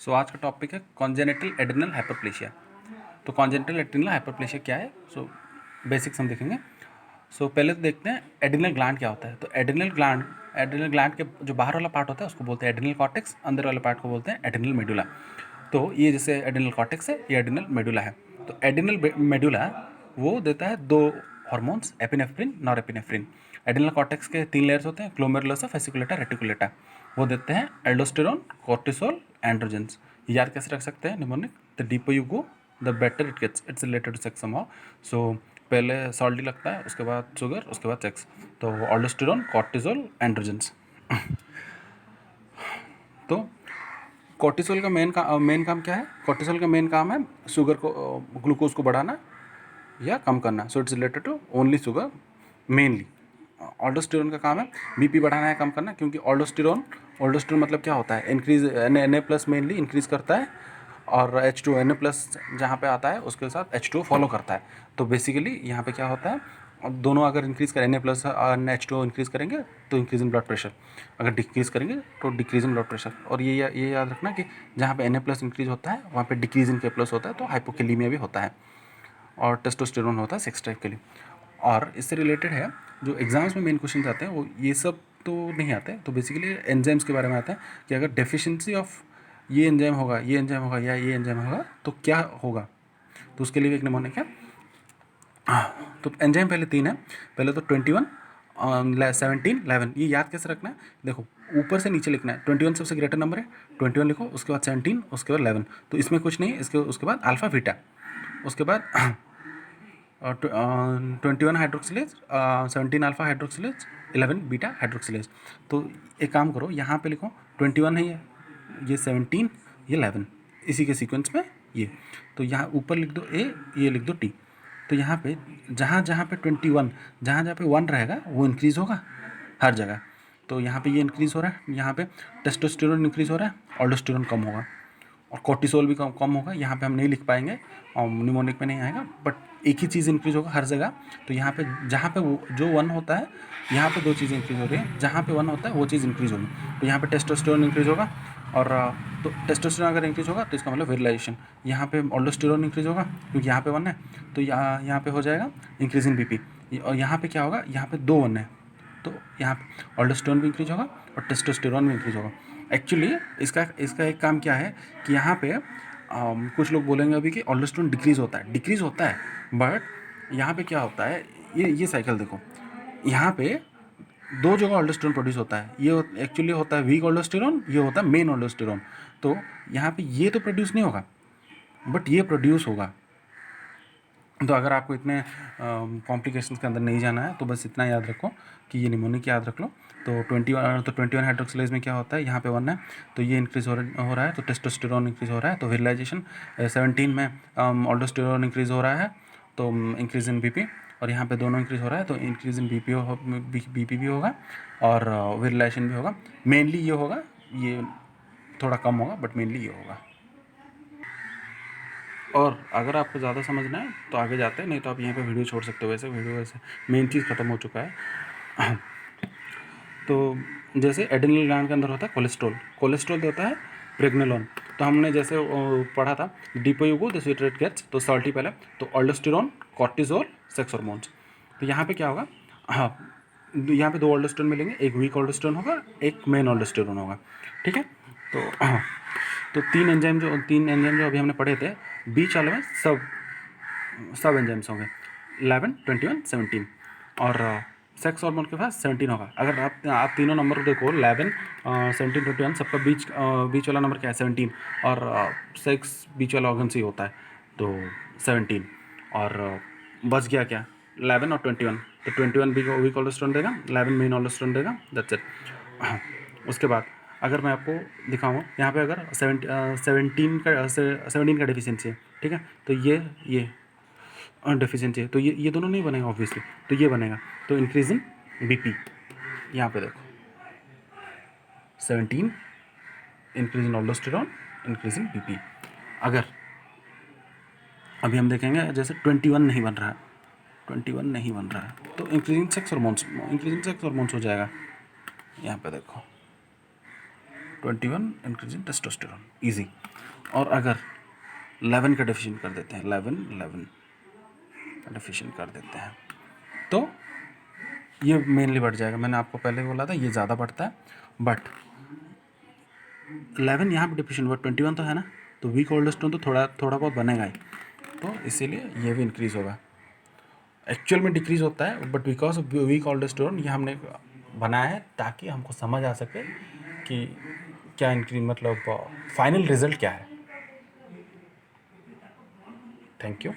सो आज का टॉपिक है कॉन्जेनिटल एड्रिनल हाइपरप्लेशिया। तो कॉन्जेनिटल एड्रिनल हाइपरप्लेशिया क्या है? सो बेसिक्स हम देखेंगे। सो पहले तो देखते हैं एड्रिनल ग्लैंड क्या होता है। तो एड्रिनल ग्लैंड के जो बाहर वाला पार्ट होता है उसको बोलते हैं एड्रिनल कॉर्टेक्स, अंदर वाले पार्ट को बोलते हैं एड्रिनल मेडुला। तो ये जैसे एड्रिनल कॉर्टेक्स है, ये एड्रिनल मेडुला है। तो एड्रिनल मेडुला वो देता है दो hormones, epinephrine, norepinephrine. Adrenal cortex के तीन लेयर्स होते हैं, ग्लोमेरुलस, फेसिकुलेटा, रेटिकुलेटा। वो देते हैं एल्डोस्टेरोन, कोर्टिसोल, एंड्रोजेंस। याद कैसे रख सकते हैं mnemonic? The deeper you go the better it gets, it's related to sex somehow. So पहले सॉल्टी लगता है, उसके बाद शुगर, उसके बाद सेक्स। तो एल्डोस्टेरोन, कोर्टिसोल, एंड्रोजेंस। तो कोर्टिसोल का मेन काम क्या है? कोर्टिसोल का मेन काम है शुगर को, ग्लूकोज को बढ़ाना या कम करना। So it's related to only sugar mainly. Aldosterone का काम है बीपी बढ़ाना या कम करना, क्योंकि ऑल्डोस्टेरोन मतलब क्या होता है? Increase Na plus mainly increase करता है, और H2 Na प्लस जहाँ पे आता है उसके साथ H2 फॉलो करता है। तो बेसिकली यहाँ पे क्या होता है, दोनों अगर इंक्रीज करें, Na प्लस H2 इंक्रीज करेंगे तो इंक्रीज इन ब्लड प्रेशर, अगर डिक्रीज करेंगे तो डिक्रीज इन ब्लड प्रेशर। और ये याद रखना कि जहाँ पे Na प्लस इंक्रीज होता है वहाँ पे डिक्रीज इन K प्लस होता है, तो हाइपोकेलीमिया भी होता है। और टेस्टोस्टेरोन होता है सेक्स टाइप के लिए। और इससे रिलेटेड है जो एग्जाम्स में मेन क्वेश्चन आते हैं वो ये सब तो नहीं आते। तो बेसिकली एंजाइम्स के बारे में आता है कि अगर डेफिशिएंसी ऑफ ये एंजाइम होगा, ये एंजाइम होगा या ये एंजाइम होगा तो क्या होगा। तो उसके लिए भी एक निमोनिक है। तो एंजाइम पहले तीन है। पहले तो 21, 17, 11। ये याद कैसे रखना है? देखो ऊपर से नीचे लिखना है। 21 सबसे ग्रेटर नंबर है, 21 लिखो, उसके बाद 17, उसके बाद 11। तो इसमें कुछ नहीं है। उसके बाद अल्फा बीटा, उसके बाद 21 hydroxylase, 17 alpha hydroxylase, 11 beta hydroxylase. तो एक काम करो, यहाँ पे लिखो 21 है ये 17, ये 11, इसी के सीक्वेंस में ये। तो यहाँ ऊपर लिख दो ए, ये लिख दो टी। तो यहाँ पे जहाँ जहाँ पे 21, जहाँ जहाँ पे 1 रहेगा वो इंक्रीज़ होगा हर जगह। तो यहाँ पे ये इंक्रीज़ हो रहा है, यहाँ पे टेस्टोस्टेरोन इंक्रीज़ हो रहा है, ऑल्डोस्टेरोन कम होगा, और कोर्टिसोल भी कम होगा। यहाँ पे हम नहीं लिख पाएंगे और निमोनिक में नहीं आएगा, बट एक ही चीज़ इंक्रीज होगा हर जगह। तो यहाँ पे जहाँ पे वो जो 1 होता है, यहाँ पे दो चीज़ें इंक्रीज हो रही है, जहाँ पे 1 होता है वो चीज़ इंक्रीज होगी। तो यहाँ पे टेस्टोस्टेरोन इंक्रीज होगा, और तो टेस्टोस्टेरोन अगर इंक्रीज होगा तो इसका मतलब विरलाइजेशन। यहाँ पे ऑल्डोस्टेरोन इंक्रीज होगा क्योंकि यहाँ पे 1 है, तो यहाँ पे हो जाएगा इंक्रीज इन बीपी। और यहाँ पे क्या होगा, यहाँ पे 2 1 है, तो यहाँ पे ऑल्डोस्टेरोन भी इंक्रीज होगा और टेस्टोस्टेरोन भी इंक्रीज होगा। एक्चुअली इसका एक काम क्या है कि यहाँ पे कुछ लोग बोलेंगे अभी कि ऑल्डोस्टेरोन डिक्रीज़ होता है, बट यहाँ पे क्या होता है, ये साइकिल देखो। यहाँ पे दो जगह ऑल्डोस्टेरोन प्रोड्यूस होता है। ये एक्चुअली होता है वीक ऑल्डोस्टेरोन, ये होता है मेन ऑल्डोस्टेरोन। तो यहाँ पे ये तो प्रोड्यूस नहीं होगा, बट ये प्रोड्यूस होगा। तो अगर आपको इतने कॉम्प्लिकेशंस के अंदर नहीं जाना है तो बस इतना याद रखो कि ये निमोनिक याद रख लो। तो 21 हाइड्रोक्सिलेज में क्या होता है, यहाँ पे 1 है तो ये इंक्रीज़ हो रहा है, तो टेस्टोस्टेरोन इंक्रीज़ हो रहा है, तो विरलाइजेशन। 17 में ऑल्डोस्टेरोन इंक्रीज़ हो रहा है, तो इंक्रीज़ इन बीपी। और यहाँ पे दोनों इंक्रीज़ हो रहा है, तो इंक्रीज़ इन बीपी भी होगा और विरलाइजेशन भी होगा। मेनली ये होगा, ये थोड़ा कम होगा, बट मेनली ये होगा। और अगर आपको ज़्यादा समझना है तो आगे जाते हैं, नहीं तो आप यहाँ पे वीडियो छोड़ सकते हो। वैसे मेन चीज़ ख़त्म हो चुका है। तो जैसे एड्रिनल ग्लैंड के अंदर होता है कोलेस्ट्रॉल होता है प्रेग्नेलोन। तो हमने जैसे पढ़ा था deeper you go the sweeter it gets, तो सॉल्टी पहले, तो ऑल्डोस्टेरोन, कॉर्टिसोल, सेक्स हार्मोन्स। तो यहाँ पे क्या होगा, हाँ यहाँ पे 2 ऑल्डोस्टेरोन मिलेंगे, एक वीक ऑल्डोस्टेरोन होगा, एक मेन ऑल्डोस्टेरोन होगा, ठीक है। तो तीन एंजाइम जो अभी हमने पढ़े थे, बीच वाले में सब एंजाइम्स होंगे 11, 21, 17। और सेक्स हार्मोन के पास 17 होगा। अगर आप तीनों नंबर देखो 11, 17, 21, सबका बीच वाला नंबर क्या है 17, और सेक्स बीच वाला ऑर्गन से ही होता है, तो 17। और बच गया क्या, 11 और 21। तो 21 वीक ऑल्डोस्टेरोन देगा, 11 मेन ऑल्डोस्टेरोन देगा, दैट्स इट। उसके बाद अगर मैं आपको दिखाऊँ यहाँ पे, अगर 17 का डेफिशिएंसी है, ठीक है, तो ये डेफिशिएंसी है, तो ये दोनों नहीं बनेगा ऑब्वियसली, तो ये बनेगा। तो इंक्रीज इन बीपी, यहाँ पे देखो 17 increase in aldosterone, increase in BP. अगर अभी हम देखेंगे जैसे 21 नहीं बन रहा है, तो इंक्रीजिंग सेक्स हार्मोन्स हो जाएगा। यहाँ पे देखो 21 इंक्रीज इन टेस्टोस्टेरोन, ईजी। और अगर 11 का डेफिशिएंट कर देते हैं, 11 का डेफिशिएंट कर देते हैं तो ये मेनली बढ़ जाएगा। मैंने आपको पहले बोला था ये ज़्यादा बढ़ता है, बट 11 यहाँ पे डेफिशिएंट हुआ, 21 तो है ना, तो वीक कोलेस्ट्रॉल तो थोड़ा बहुत बनेगा ही, तो इसीलिए ये भी इंक्रीज़ होगा। एक्चुअल में डिक्रीज़ होता है, but because of weak cholesterol ये हमने बनाया है ताकि हमको समझ आ सके कि क्या इंक्रीज, मतलब फाइनल रिजल्ट क्या है। Thank you.